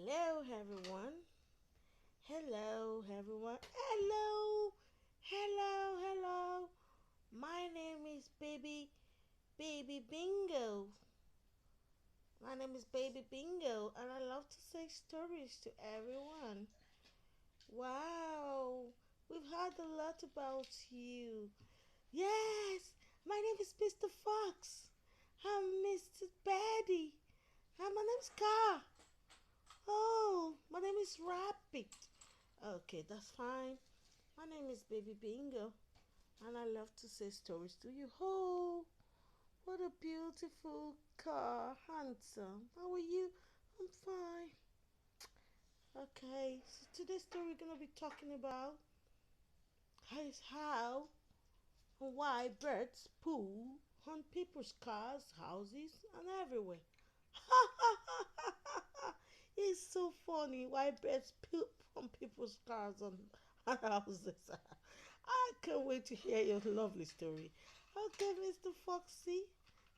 Hello, everyone. Hello, everyone. Hello, hello. My name is Baby Bingo. My name is Baby Bingo, and I love to say stories to everyone. Wow, we've heard a lot about you. Yes, my name is Mr. Fox. I'm Mr. Betty. And my name's Car. Oh, my name is Rabbit. Okay, that's fine. My name is Baby Bingo, and I love to say stories to you. Oh, what a beautiful car, handsome. How are you? I'm fine. Okay, so today's story we're gonna be talking about is how and why birds poo on people's cars, houses, and everywhere. It's so funny why birds poop on people's cars and houses. I can't wait to hear your lovely story. Okay, Mr. Foxy,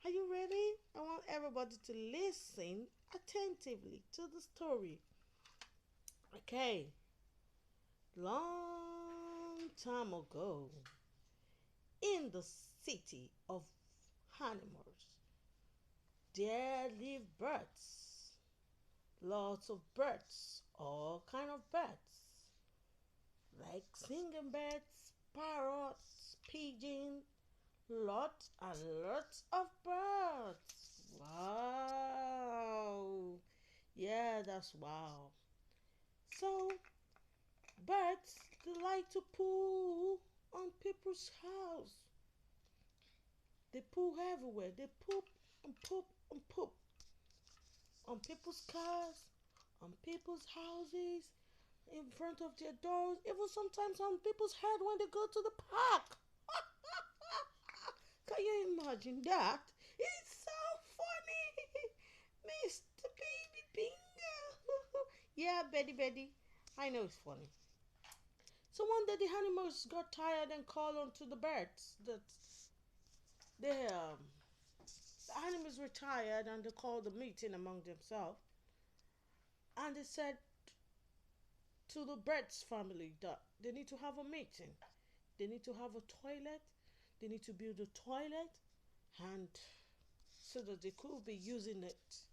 are you ready? I want everybody to listen attentively to the story. Okay, long time ago, in the city of animals, there lived birds. Lots of birds, all kind of birds, like singing birds, parrots, pigeons, lots and lots of birds. Wow. Yeah, that's wow. So, birds they like to poo on people's house. They poo everywhere. They poop and poop and poop on people's cars, on people's houses, in front of their doors, even sometimes on people's head when they go to the park. Can you imagine that? It's so funny, Mr. Baby Bingo. Yeah, Betty. I know it's funny. So one day the animals got tired and called on to the birds that the animals were tired and they called a meeting among themselves and they said to the birds family that they need to have a meeting. They need to have a toilet. They need to build a toilet and so that they could be using it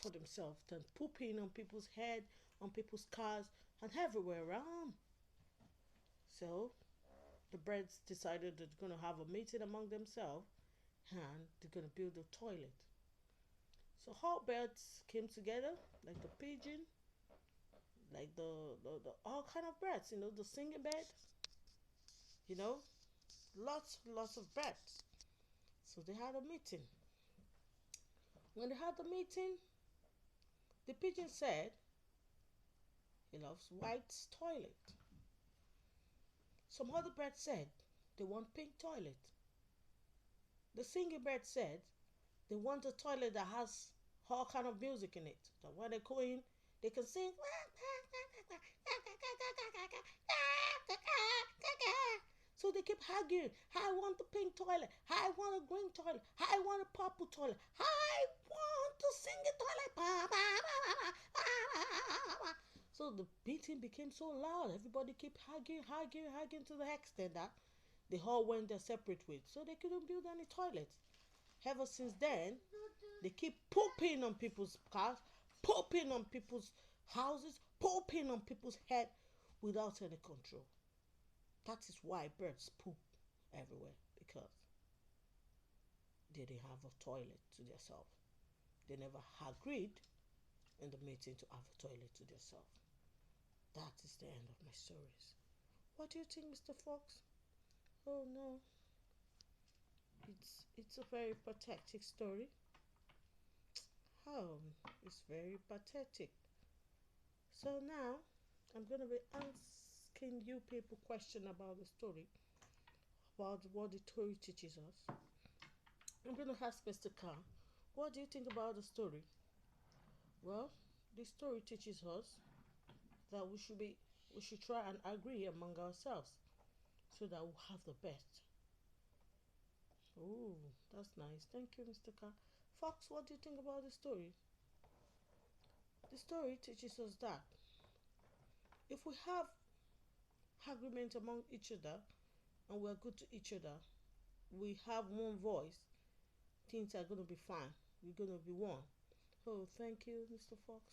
for themselves than pooping on people's head, on people's cars, and everywhere around. So the birds decided they're going to have a meeting among themselves and they're going to build a toilet. So all birds came together, like the pigeon, like the all kind of birds, the singing bird, you know, lots of birds. So they had a meeting. When they had the meeting, the pigeon said he loves white toilet. Some other birds said they want pink toilet. The singing bird said they want a toilet that has all kind of music in it. That when they go in, they can sing. So they keep arguing. I want the pink toilet. I want a green toilet. I want a purple toilet. I want to sing the toilet. So the beating became so loud. Everybody kept arguing to the extent that they all went their separate ways. So they couldn't build any toilets. Ever since then, they keep pooping on people's cars, pooping on people's houses, pooping on people's head without any control. That is why birds poop everywhere because they didn't have a toilet to themselves. They never agreed in the meeting to have a toilet to themselves. That is the end of my stories. What do you think, Mr. Fox? Oh no, it's a very pathetic story. Oh, it's very pathetic. So now I'm gonna be asking you people question about the story, about what the story teaches us. I'm gonna ask Mr. Khan, what do you think about the story? Well, the story teaches us that we should try and agree among ourselves so that we'll have the best. Oh, that's nice. Thank you, Mr. Khan. Fox, what do you think about the story? The story teaches us that if we have agreement among each other and we're good to each other, we have one voice, things are going to be fine. We're going to be one. Oh, thank you, Mr. Fox.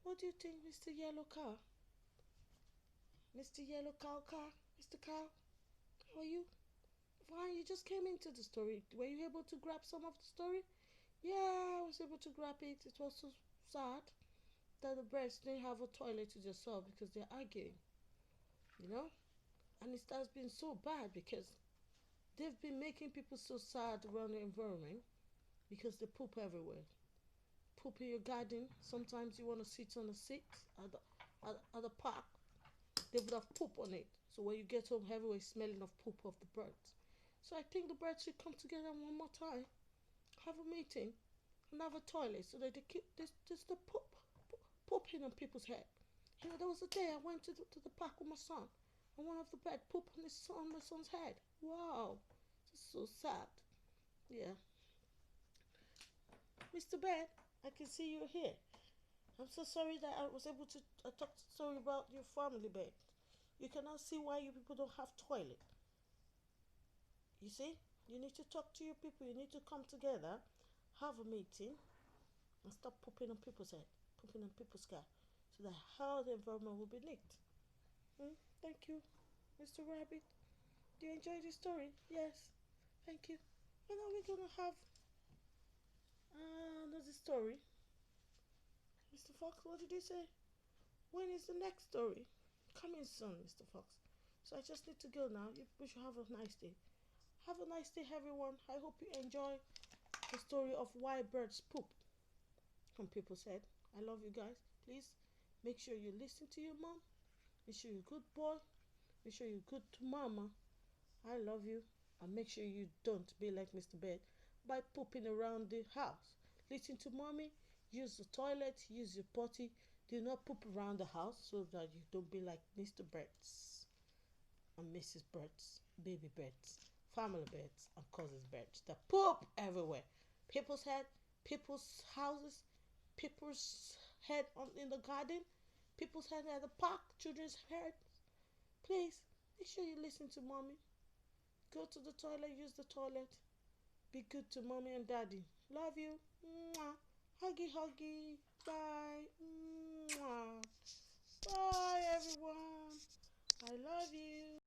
What do you think, Mr. Yellow Car? Mr. Yellow Cow Car? Mr. Cow? How are you? Fine, you just came into the story. Were you able to grab some of the story? Yeah, I was able to grab it. It was so sad that the birds didn't have a toilet to themselves because they're arguing, you know? And it has been so bad because they've been making people so sad around the environment because they poop everywhere. Poop in your garden. Sometimes you want to sit on a seat at the park. They would have poop on it. So when you get home, everywhere is smelling of poop of the birds. So I think the birds should come together one more time, have a meeting, and have a toilet so that they keep this the pooping on people's head. You know, there was a day I went to the park with my son, and one of the birds pooped on my son's head. Wow, it's so sad. Yeah, Mr. Bird, I can see you're here. I'm so sorry that I was able to talk sorry about your family, Bird. You cannot see why you people don't have toilet. You see, you need to talk to your people. You need to come together, have a meeting, and stop pooping on people's head, pooping on people's car, so that how the environment will be neat. Thank you, Mr. Rabbit. Do you enjoy the story? Yes. Thank you. And now we're gonna have another story. Mr. Fox, what did you say? When is the next story? Coming soon, Mr. Fox. So I just need to go now. We should have a nice day. Have a nice day, everyone. I hope you enjoy the story of why birds poop on people's head. I love you guys. Please make sure you listen to your mom. Make sure you're a good boy. Make sure you're good to mama. I love you. And make sure you don't be like Mr. Bird by pooping around the house. Listen to mommy. Use the toilet. Use your potty. Do not poop around the house so that you don't be like Mr. Birds and Mrs. Birds, baby birds, family birds, and cousins birds that poop everywhere. People's head, people's houses, people's head in the garden, people's head at the park, children's head. Please make sure you listen to mommy. Go to the toilet, use the toilet. Be good to mommy and daddy. Love you. Mwah. Huggy, huggy. Bye. Mwah. Bye, everyone. I love you.